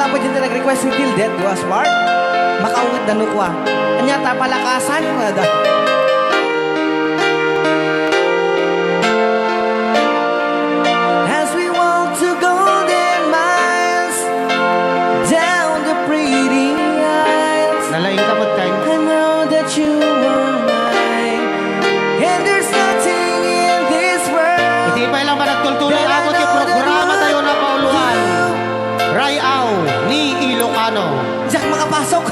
pa dyan na nag-request si Tildet, was smart. Makauwit na nukwa. Anya, tapalakasan. As we walk to golden miles down the pretty aisles, Nalaing ka magkain. I know that you are mine, and there's nothing in this world. Iti pa ilang managtultuloy ako ti programa tayo na pauluan. Rayaw ni Ilocano. Jack, makapasok.